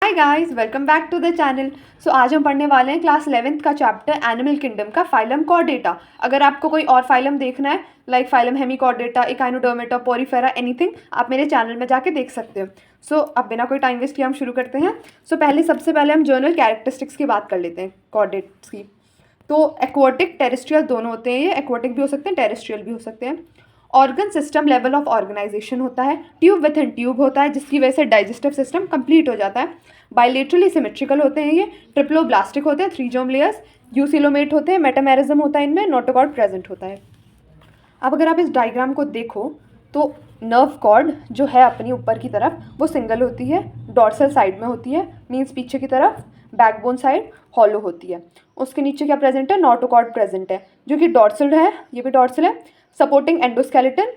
Hi guys, welcome back to the channel. So आज हम पढ़ने वाले हैं क्लास 11th का चैप्टर एनिमल किंगडम का फाइलम कॉर्डेटा। अगर आपको कोई और फाइलम देखना है like phylum Hemichordata, Echinodermata, Porifera, anything, आप मेरे चैनल में जाके देख सकते हो। सो अब बिना कोई टाइम वेस्ट किए हम शुरू करते हैं। सबसे पहले हम जर्नल कैरेक्टरिस्टिक्स की बात कर लेते हैं कॉर्डेट्स की। तो एक्वाटिक टेरेस्ट्रियल दोनों होते हैं, ये एक्वाटिक भी हो सकते हैं, टेरेस्ट्रियल भी हो सकते हैं। Organ system level of organization होता है। ट्यूब विथ इन ट्यूब होता है जिसकी वजह से डाइजेस्टिव सिस्टम कंप्लीट हो जाता है। बायलेटरली सिमेट्रिकल होते हैं, ये ट्रिप्लोब्लास्टिक होते हैं, थ्री जर्म लेयर्स, यूसिलोमेट होते हैं, मेटामेरिज्म होता है इनमें, नोटोकॉर्ड प्रेजेंट होता है। अब अगर आप इस डायग्राम को देखो तो नर्व कॉर्ड जो है अपनी ऊपर की तरफ वो सिंगल होती है, डॉर्सल साइड में होती है, मीन्स पीछे की तरफ, बैकबोन साइड हॉलो होती है। उसके नीचे क्या प्रेजेंट है, नोटोकॉर्ड प्रेजेंट है जो कि डॉर्सल है, ये भी डॉर्सल है, सपोर्टिंग एंडोस्केलेटन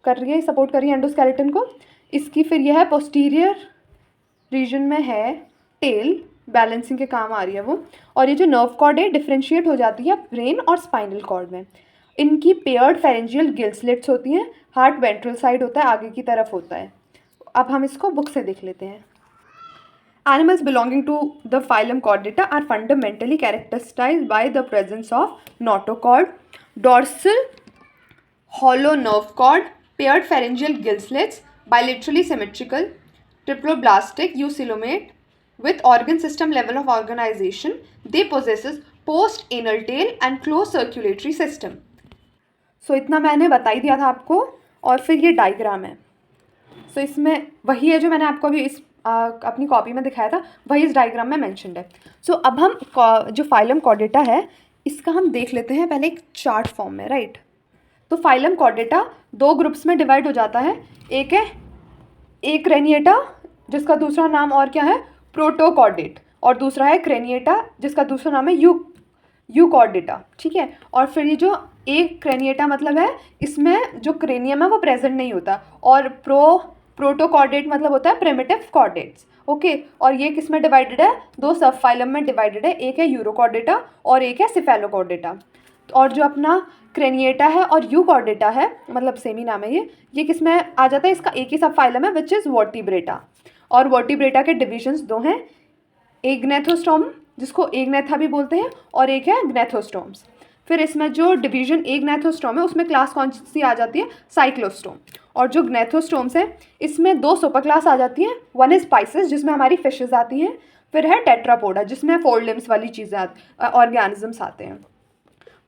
कर रही है, सपोर्ट कर रही है एंडोस्केलेटन को। इसकी फिर यह है पोस्टीरियर रीजन में है टेल, बैलेंसिंग के काम आ रही है वो। और ये जो नर्व कॉर्ड है डिफ्रेंशिएट हो जाती है ब्रेन और स्पाइनल कॉर्ड में। इनकी पेयर्ड फेरेंजियल गिल स्लिट्स होती हैं, हार्ट वेंट्रल साइड होता है, आगे की तरफ होता है। अब हम इसको बुक से देख लेते हैं। Animals belonging to the phylum Chordata are fundamentally characterized by the presence of notochord, dorsal hollow nerve cord, paired pharyngeal gill slits, bilaterally symmetrical, triploblastic eucoelomate with organ system level of organization. They possesses post-anal tail and closed circulatory system. So इतना मैंने बता ही दिया था आपको। और फिर ये diagram है। सो इसमें वही है जो मैंने आपको अभी इस अपनी कॉपी में दिखाया था, वही इस डायग्राम में मेंशन्ड है। सो अब हम जो फाइलम कॉर्डेटा है इसका हम देख लेते हैं पहले एक चार्ट फॉर्म में, राइट। तो फाइलम कॉर्डेटा दो ग्रुप्स में डिवाइड हो जाता है। एक है क्रेनिएटा जिसका दूसरा नाम और क्या है, प्रोटोकॉर्डेट, और दूसरा है क्रेनिएटा जिसका दूसरा नाम है यूकॉर्डेटा, ठीक है। और फिर ये जो एक क्रेनिएटा मतलब है इसमें जो क्रेनियम है वो प्रेजेंट नहीं होता, और प्रोटोकॉर्डेट मतलब होता है प्रिमिटिव कॉर्डेट्स, ओके। और ये किस में डिवाइडेड है, दो सब फाइलम में डिवाइडेड है, एक है यूरोकॉर्डेटा और एक है सिफेलोकॉर्डेटा। और जो अपना क्रेनिएटा है और यूकॉर्डेटा है मतलब सेम ही नाम है, ये किस में आ जाता है, इसका एक ही सब फाइलम है विच इज़ वर्टिब्रेटा। और वर्टिब्रेटा के डिविजन्स दो हैं, एक ग्नेथोस्टोम जिसको एग्नेथा भी बोलते हैं और एक है ग्नेथोस्टोम्स। फिर इसमें जो डिवीजन एग्नेथोस्टोम है उसमें क्लास कौन सी आ जाती है, साइक्लोस्टोम। और जो ग्नेथोस्टोम्स हैं इसमें दो सुपर क्लास आ जाती हैं, वन इज पाइसेस जिसमें हमारी फिशेज आती हैं, फिर है टेट्रापोडा जिसमें 4 लिम्स वाली चीज़ें ऑर्गेनिजम्स आते हैं।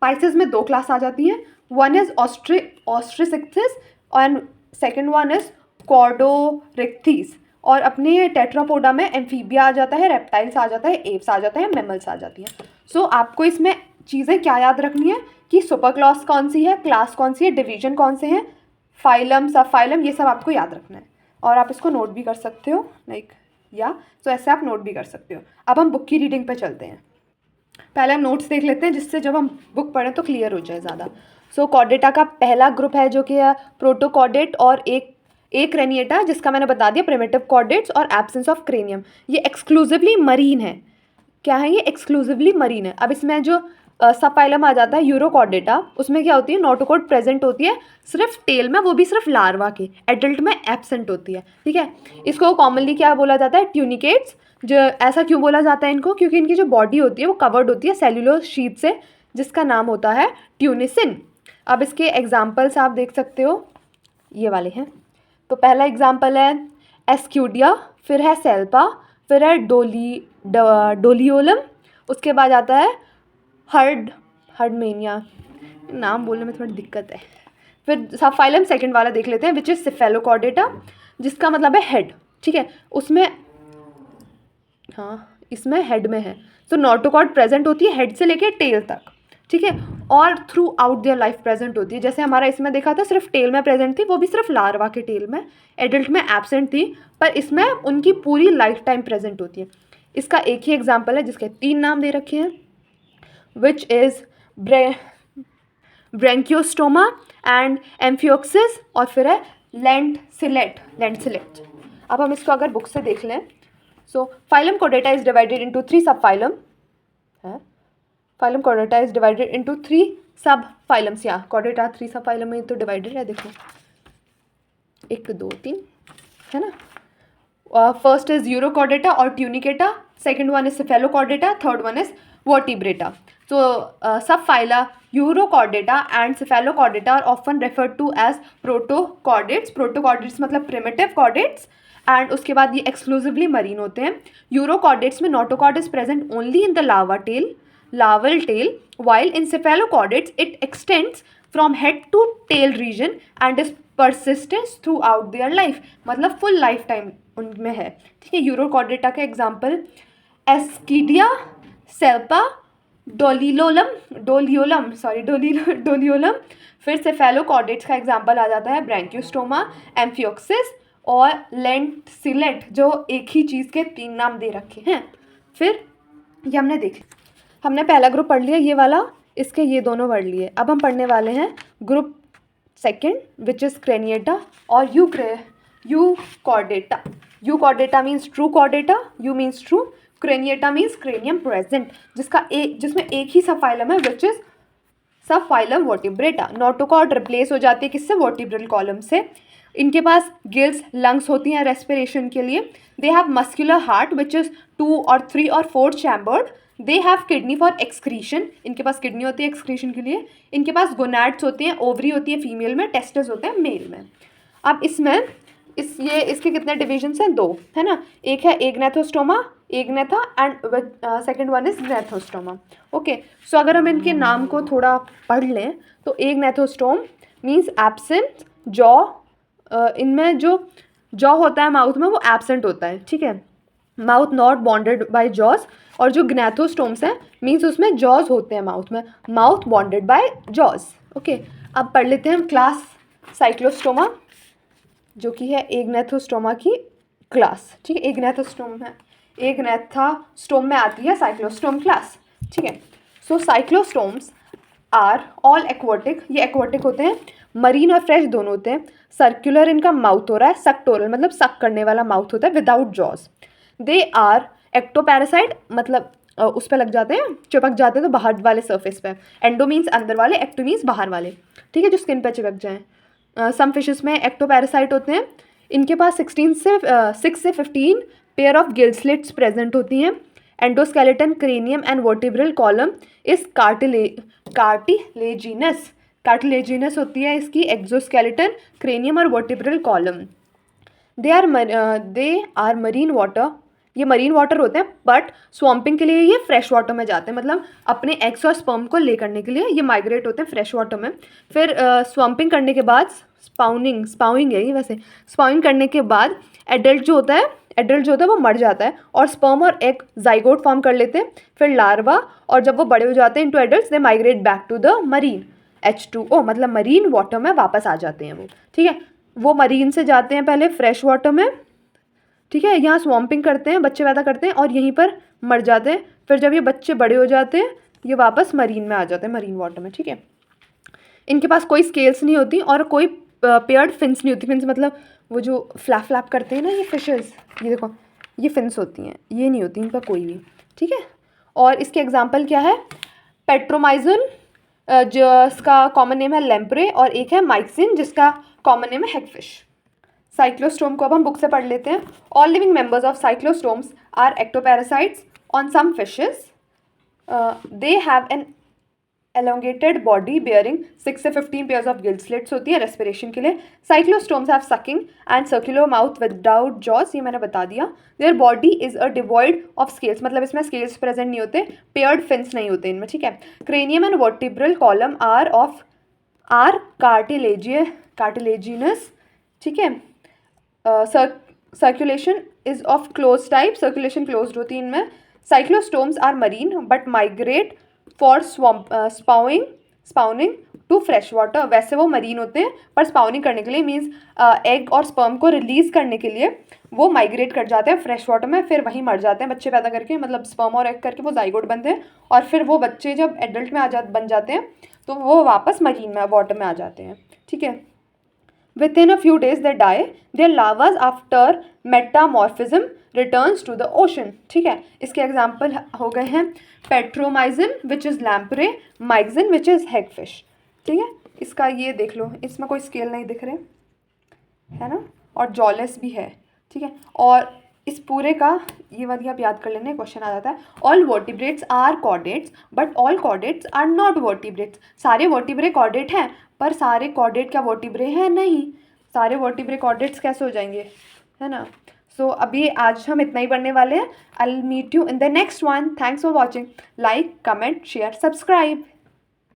पाइसेस में दो क्लास आ जाती हैं, one is Osteichthyes and second one is Chondrichthyes. और अपने टेट्रापोडा में एम्फीबिया आ जाता है, रेप्टाइल्स आ जाता है, एप्स आ जाता है, मेमल्स आ जाती हैं। सो आपको इसमें चीज़ें क्या याद रखनी है कि सुपर क्लास कौन सी है, क्लास कौन सी है, डिवीजन कौन से हैं, फाइलम, सब फाइलम, ये सब आपको याद रखना है। और आप इसको नोट भी कर सकते हो सो ऐसे आप नोट भी कर सकते हो। अब हम बुक की रीडिंग पे चलते हैं। पहले हम नोट्स देख लेते हैं जिससे जब हम बुक पढ़ें तो क्लियर हो जाए ज़्यादा। सो कॉर्डेटा का पहला ग्रुप है जो कि है प्रोटोकॉर्डेट और एक क्रेनिएटा जिसका मैंने बता दिया प्रिमिटिव कॉर्डेट्स और एब्सेंस ऑफ क्रेनियम। ये एक्सक्लूसिवली मरीन है। क्या है ये, एक्सक्लूसिवली मरीन है। अब इसमें जो सब फाइलम आ जाता है यूरोकॉर्डेटा, उसमें क्या होती है, नोटोकॉर्ड प्रेजेंट होती है सिर्फ टेल में, वो भी सिर्फ लार्वा के, एडल्ट में एब्सेंट होती है, ठीक है। इसको कॉमनली क्या बोला जाता है, ट्यूनिकेट्स। जो ऐसा क्यों बोला जाता है इनको, क्योंकि इनकी जो बॉडी होती है वो कवर्ड होती है सेल्यूलोज शीट से जिसका नाम होता है ट्यूनिसिन। अब इसके एग्जाम्पल्स आप देख सकते हो, ये वाले हैं। तो पहला एग्जाम्पल है एस्क्यूडिया, फिर है सेल्पा, फिर है डोलियोलम, उसके बाद आता है हर्डमेनिया, नाम बोलने में थोड़ी दिक्कत है। फिर सब फाइलम सेकेंड वाला देख लेते हैं विच इज सिफेलोकॉर्डेटा जिसका मतलब है हेड, ठीक है। उसमें इसमें हेड में है, तो नोटोकॉर्ड प्रेजेंट होती है हेड से लेके टेल तक, ठीक है। और through out their life present होती है। जैसे हमारा इसमें देखा था सिर्फ टेल में प्रेजेंट थी, वो भी सिर्फ लार्वा के टेल में, एडल्ट में एब्सेंट थी, पर इसमें उनकी पूरी लाइफ टाइम प्रेजेंट होती है। इसका एक ही एग्जाम्पल है जिसके 3 नाम दे रखे हैं, विच इज़ ब्रेंकियोस्टोमा एंड एम्फियोक्सिस, और फिर है लेंटसिलेट। अब हम इसको अगर बुक से देख लें, so phylum Chordata is divided into 3 sub phylum है। Phylum Chordata is divided into 3 sub phylums, या कॉर्डेटा 3 सब फाइलम में तो डिवाइडेड है, देखो 1 2 3 है ना। फर्स्ट इज यूरोकॉर्डेटा और Tunicata, second one is cephalochordata, third one is vertebrata. So subphyla Urochordata and Cephalochordata are often referred to as protochordates. Protochordates मतलब primitive chordates. And उसके बाद ये एक्सक्लूसिवली मरीन होते हैं. यूरोकॉर्डेट्स में notochord is present only in the लावल tell, while in cephalochordates it extends from head to tail region and is persistent throughout their life. मतलब full life time उनमें है. ठीक है. यूरोकॉर्डेटा के एग्जाम्पल एस्कीडिया, सेल्पा, डोलियोलम. फिर सेफेलोकॉर्डेट्स का एग्जाम्पल आ जाता है ब्रैंकियोस्टोमा, एम्फियोक्सिस और लेंटसिलेट, जो एक ही चीज़ के 3 नाम दे रखे हैं. फिर ये हमने पहला ग्रुप पढ़ लिया ये वाला, इसके ये दोनों पढ़ लिए. अब हम पढ़ने वाले हैं group second which is Craniata और Euchordata. Euchordata means true Chordata, eu means true, Craniata means cranium present, जिसमें एक ही सब फाइलम है which is sub phylum Vertebrata. Notochord replace हो जाती है किससे? वर्टिब्रल कॉलम से. इनके पास गिल्स, लंग्स होती हैं रेस्पिरेशन के लिए. They have muscular heart which is 2 और 3 और 4 chambered. They have kidney for excretion, इनके पास किडनी होती है एक्सक्रीशन के लिए. इनके पास गोनैड्स होती हैं, ओवरी होती है फीमेल में, टेस्टिस होते हैं मेल में. अब इसमें इसके कितने डिविजन्स हैं? 2 है ना. एक है Agnathostoma, Agnatha, and second one is Gnathostoma. Okay. So अगर हम इनके नाम को थोड़ा पढ़ लें तो एग्नेथोस्टोम मीन्स एब्सेंट जॉ. इनमें जो जॉ होता है माउथ में वो एब्सेंट होता है. ठीक है. Mouth not bonded by jaws. और जो ग्नेथोस्टोम्स हैं मीन्स उसमें जॉज होते हैं माउथ में, mouth bonded by jaws. Okay. अब पढ़ लेते हैं हम क्लास साइक्लोस्टोमा, जो कि है एग्नेथोस्टोमा की क्लास. ठीक है. एग्नेथास्टोम में आती है साइक्लोस्टोम क्लास. ठीक है. सो साइक्लोस्टोम्स आर ऑल एक्वाटिक. ये एक्वाटिक होते हैं, मरीन और फ्रेश दोनों होते हैं. सर्कुलर इनका माउथ हो रहा है, सक्टोरल मतलब सक करने वाला माउथ होता है without jaws. They are ectoparasite, मतलब उस पर लग जाते हैं, चिपक जाते हैं तो बाहर वाले सर्फेस पे. एंडो मीन्स अंदर वाले, एक्टो मीन्स बाहर वाले. ठीक है. जो स्किन पे चिपक जाएँ. सम फिशेस में एक्टोपैरासाइट होते हैं. इनके पास 6 से 15 pair of gill slits present होती हैं. Endoskeleton, cranium and vertebral column is cartilaginous होती है इसकी एक्सोस्केलेटन, क्रेनियम और vertebral column. They are marine water. ये मरीन वाटर होते हैं बट स्वम्पिंग के लिए ये फ्रेश वाटर में जाते हैं, मतलब अपने एग्स और स्पर्म को ले करने के लिए ये माइग्रेट होते हैं फ्रेश वाटर में. फिर स्वम्पिंग करने के बाद स्पाउइंग है ये वैसे. स्पाउइंग करने के बाद एडल्ट जो होता है वो मर जाता है और स्पर्म और एग जाइगोट फॉर्म कर लेते हैं. फिर लार्वा, और जब वो बड़े हो जाते हैं into adults, they migrate back to the marine H2O, मतलब मरीन वाटर में वापस आ जाते हैं वो. ठीक है. वो मरीन से जाते हैं पहले फ्रेश वाटर में. ठीक है. यहाँ स्वम्पिंग करते हैं, बच्चे पैदा करते हैं और यहीं पर मर जाते हैं. फिर जब ये बच्चे बड़े हो जाते हैं ये वापस मरीन में आ जाते हैं, मरीन वाटर में. ठीक है. इनके पास कोई स्केल्स नहीं होती और कोई पेयर्ड फिन्स नहीं होती. फिन्स मतलब वो जो फ्लैप करते हैं ना ये फिशेस, ये देखो ये फिन्स होती हैं, ये नहीं होती इनका कोई भी. ठीक है. और इसके एग्जाम्पल क्या है? पेट्रोमाइजन जिसका कॉमन नेम है लेम्प्रे, और एक है माइक्सिन जिसका कॉमन नेम है हेगफिश. साइक्लोस्टोम को अब हम बुक से पढ़ लेते हैं. All living members of cyclostomes are ectoparasites. On some fishes they have an elongated body bearing 6 से 15 pairs of gill slits होती है रेस्पिरेशन के लिए. Cyclostomes have sucking and circular mouth without jaws, ये मैंने बता दिया. Their body is a devoid of scales, मतलब इसमें स्केल्स प्रेजेंट नहीं होते, पेयर्ड फिन्स नहीं होते इनमें. ठीक है. Cranium and vertebral column are cartilaginous. ठीक है. Circulation is of close type, circulation closed होती है इनमें. Cyclostomes are marine but migrate for spawning to fresh water. वैसे वो मरीन होते हैं पर स्पाउनिंग करने के लिए मीन्स एग और स्पर्म को रिलीज करने के लिए वो माइग्रेट कर जाते हैं फ्रेश वाटर में. फिर वहीं मर जाते हैं बच्चे पैदा करके, मतलब स्पर्म और एग करके वो जाइगोट बनते हैं और फिर वो बच्चे जब एडल्ट में बन जाते हैं तो वो वापस मरीन में वाटर में आ जाते हैं. ठीक है. Within a few days they die. Their larvae after metamorphism returns to the ocean. ठीक है. इसके एग्जाम्पल हो गए हैं Petromyzon which is lamprey, Myxine which is hagfish. ठीक है. इसका ये देख लो, इसमें कोई स्केल नहीं दिख रहे है ना, और जॉलेस भी है. ठीक है। और इस पूरे का ये वाली आप याद कर लेना, क्वेश्चन आ जाता है, all vertebrates are chordates but all chordates are not vertebrates. सारे वर्टिब्रे कॉर्डेट हैं पर सारे कॉर्डेट क्या वर्टिब्रे हैं? नहीं। सारे वर्टिब्रे कॉर्डेट्स कैसे हो जाएंगे, है ना। सो अभी आज हम इतना ही पढ़ने वाले हैं। I will meet you in the next one. Thanks for watching. Like, comment, share, subscribe.